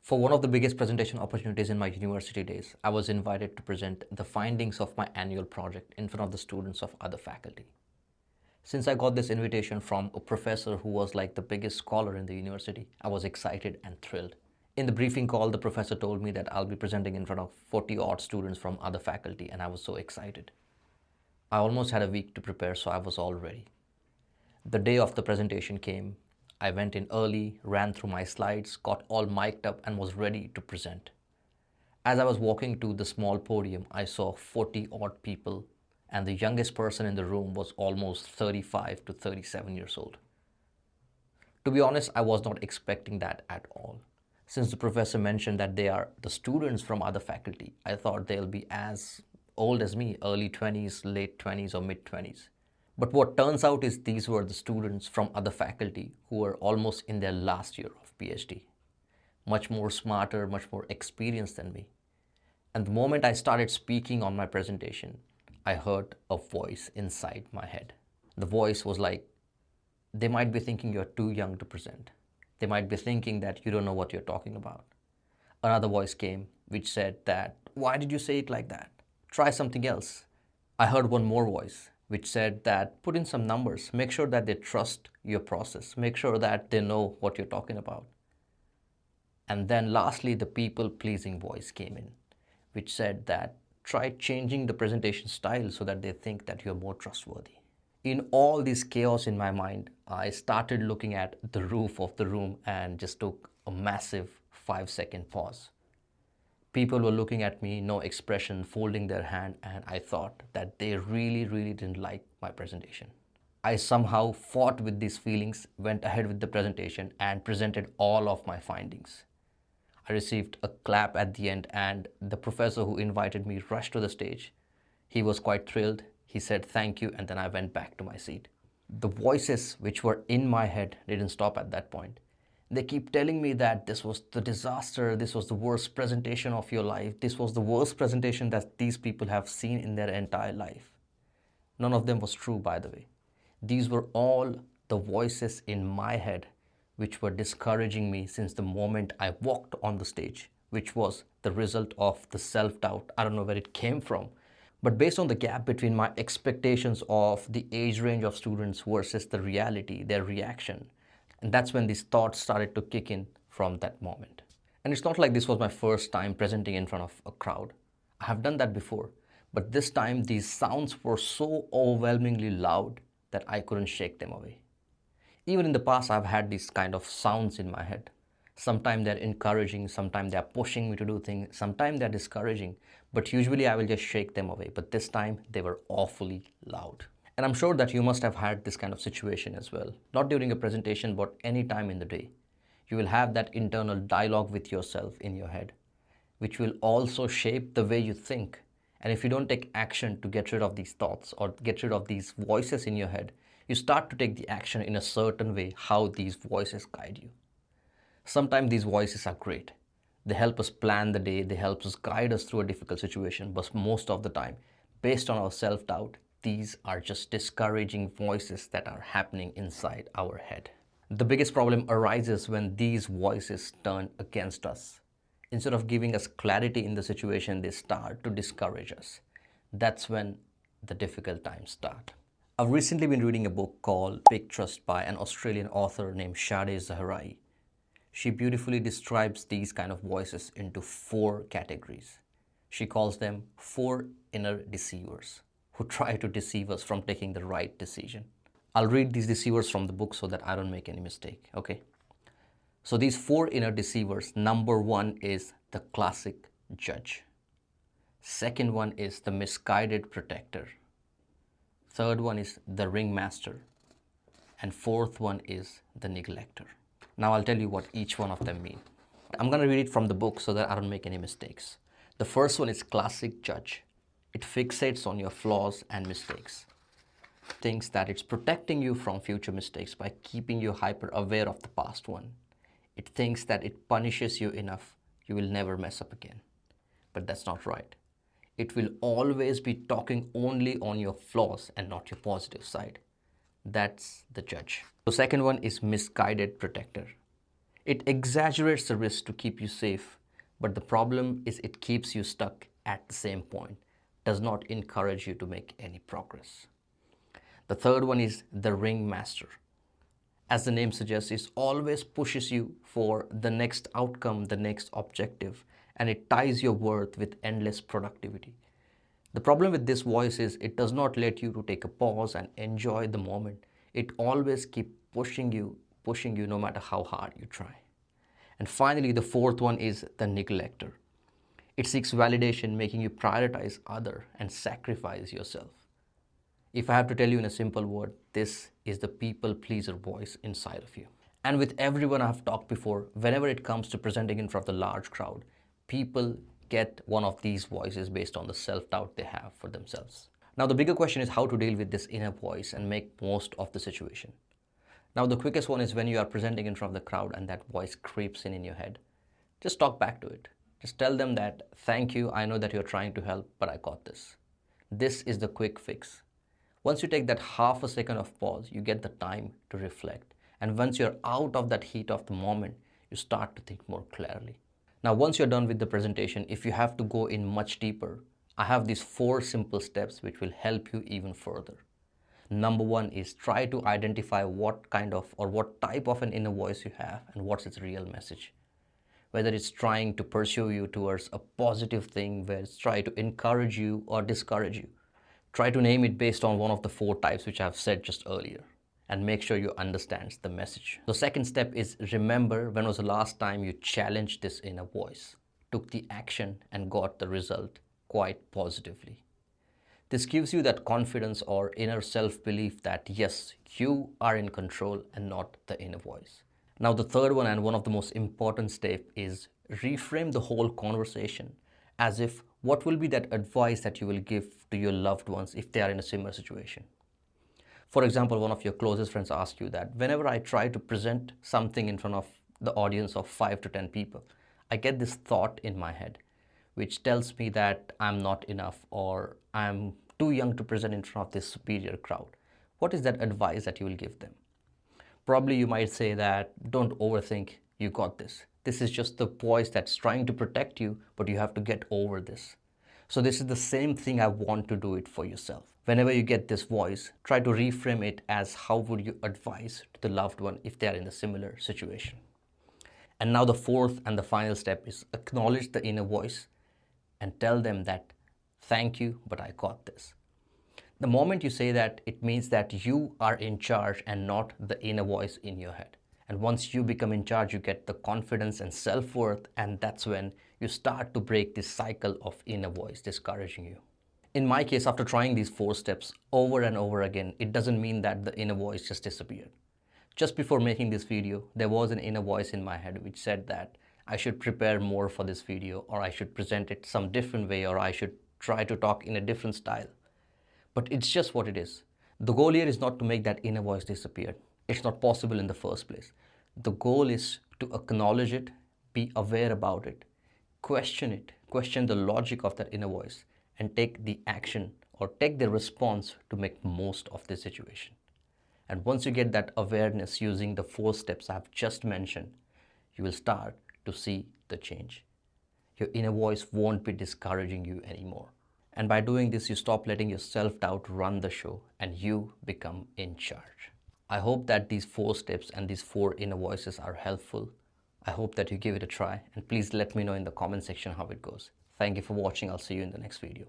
For one of the biggest presentation opportunities in my university days, I was invited to present the findings of my annual project in front of the students of other faculty. Since I got this invitation from a professor who was like the biggest scholar in the university, I was excited and thrilled. In the briefing call, the professor told me that I'll be presenting in front of 40 odd students from other faculty, and I was so excited. I almost had a week to prepare, so I was all ready. The day of the presentation came. I went in early, ran through my slides, got all mic'd up, and was ready to present. As I was walking to the small podium, I saw 40 odd people, and the youngest person in the room was almost 35 to 37 years old. To be honest, I was not expecting that at all. Since the professor mentioned that they are the students from other faculty, I thought they'll be as old as me, early 20s, late 20s, or mid 20s. But what turns out is these were the students from other faculty who were almost in their last year of PhD. Much more smarter, much more experienced than me. And the moment I started speaking on my presentation, I heard a voice inside my head. The voice was like, they might be thinking you're too young to present. They might be thinking that you don't know what you're talking about. Another voice came which said that, why did you say it like that? Try something else. I heard one more voice which said that put in some numbers, make sure that they trust your process, make sure that they know what you're talking about. And then lastly, the people-pleasing voice came in, which said that try changing the presentation style so that they think that you're more trustworthy. In all this chaos in my mind, I started looking at the roof of the room and just took a massive 5-second pause. People were looking at me, no expression, folding their hand, and I thought that they really didn't like my presentation. I somehow fought with these feelings, went ahead with the presentation, and presented all of my findings. I received a clap at the end, and the professor who invited me rushed to the stage. He was quite thrilled. He said thank you, and then I went back to my seat. The voices which were in my head didn't stop at that point. They keep telling me that this was the disaster, this was the worst presentation of your life, this was the worst presentation that these people have seen in their entire life. None of them was true, by the way. These were all the voices in my head which were discouraging me since the moment I walked on the stage, which was the result of the self-doubt. I don't know where it came from, but based on the gap between my expectations of the age range of students versus the reality, their reaction, and that's when these thoughts started to kick in from that moment. And it's not like this was my first time presenting in front of a crowd. I have done that before, but this time these sounds were so overwhelmingly loud that I couldn't shake them away. Even in the past, I've had these kind of sounds in my head. Sometimes they're encouraging, sometimes they're pushing me to do things, sometimes they're discouraging, but usually I will just shake them away. But this time they were awfully loud. And I'm sure that you must have had this kind of situation as well. Not during a presentation, but any time in the day. You will have that internal dialogue with yourself in your head, which will also shape the way you think. And if you don't take action to get rid of these thoughts or get rid of these voices in your head, you start to take the action in a certain way how these voices guide you. Sometimes these voices are great. They help us plan the day, they help us guide us through a difficult situation, but most of the time, based on our self-doubt, these are just discouraging voices that are happening inside our head. The biggest problem arises when these voices turn against us. Instead of giving us clarity in the situation, they start to discourage us. That's when the difficult times start. I've recently been reading a book called Big Trust by an Australian author named Shadeh Zaharai. She beautifully describes these kind of voices into 4 categories. She calls them 4 inner deceivers who try to deceive us from taking the right decision. I'll read these deceivers from the book so that I don't make any mistake, okay? So these 4 inner deceivers, number 1 is the classic judge. Second one is the misguided protector. Third one is the ringmaster. And fourth one is the neglector. Now I'll tell you what each one of them mean. I'm going to read it from the book so that I don't make any mistakes. The first one is classic judge. It fixates on your flaws and mistakes. Thinks that it's protecting you from future mistakes by keeping you hyper aware of the past one. It thinks that it punishes you enough, you will never mess up again. But that's not right. It will always be talking only on your flaws and not your positive side. That's the judge. The second one is misguided protector. It exaggerates the risk to keep you safe, but the problem is it keeps you stuck at the same point, does not encourage you to make any progress. The third one is the ringmaster. As the name suggests, it always pushes you for the next outcome, the next objective, and it ties your worth with endless productivity. The problem with this voice is it does not let you to take a pause and enjoy the moment. It always keeps pushing you no matter how hard you try. And finally, the fourth one is the neglector. It seeks validation, making you prioritize other and sacrifice yourself. If I have to tell you in a simple word, this is the people pleaser voice inside of you. And with everyone I've talked before, whenever it comes to presenting in front of the large crowd, people get one of these voices based on the self-doubt they have for themselves. Now the bigger question is how to deal with this inner voice and make most of the situation. Now the quickest one is when you are presenting in front of the crowd and that voice creeps in your head. Just talk back to it. Just tell them that, thank you, I know that you're trying to help, but I got this. This is the quick fix. Once you take that half a second of pause, you get the time to reflect. And once you're out of that heat of the moment, you start to think more clearly. Now, once you're done with the presentation, if you have to go in much deeper, I have these 4 simple steps which will help you even further. Number 1 is try to identify what kind of or what type of an inner voice you have and what's its real message. Whether it's trying to pursue you towards a positive thing, where it's trying to encourage you or discourage you. Try to name it based on one of the 4 types which I've said just earlier, and make sure you understand the message. The second step is remember when was the last time you challenged this inner voice, took the action and got the result quite positively. This gives you that confidence or inner self-belief that yes, you are in control and not the inner voice. Now the third one and one of the most important steps is reframe the whole conversation as if what will be that advice that you will give to your loved ones if they are in a similar situation. For example, one of your closest friends asks you that whenever I try to present something in front of the audience of 5 to 10 people, I get this thought in my head which tells me that I'm not enough or I'm too young to present in front of this superior crowd. What is that advice that you will give them? Probably you might say that don't overthink, you got this. This is just the voice that's trying to protect you, but you have to get over this. So this is the same thing I want to do it for yourself. Whenever you get this voice, try to reframe it as how would you advise to the loved one if they are in a similar situation. And now the fourth and the final step is acknowledge the inner voice and tell them that thank you, but I got this. The moment you say that, it means that you are in charge and not the inner voice in your head. And once you become in charge, you get the confidence and self-worth, and that's when you start to break this cycle of inner voice discouraging you. In my case, after trying these 4 steps over and over again, it doesn't mean that the inner voice just disappeared. Just before making this video, there was an inner voice in my head which said that I should prepare more for this video, or I should present it some different way, or I should try to talk in a different style. But it's just what it is. The goal here is not to make that inner voice disappear. It's not possible in the first place. The goal is to acknowledge it, be aware about it, question the logic of that inner voice, and take the action or take the response to make most of the situation. And once you get that awareness using the 4 steps I've just mentioned, you will start to see the change. Your inner voice won't be discouraging you anymore. And by doing this, you stop letting your self-doubt run the show and you become in charge. I hope that these 4 steps and these 4 inner voices are helpful. I hope that you give it a try, and please let me know in the comment section how it goes. Thank you for watching. I'll see you in the next video.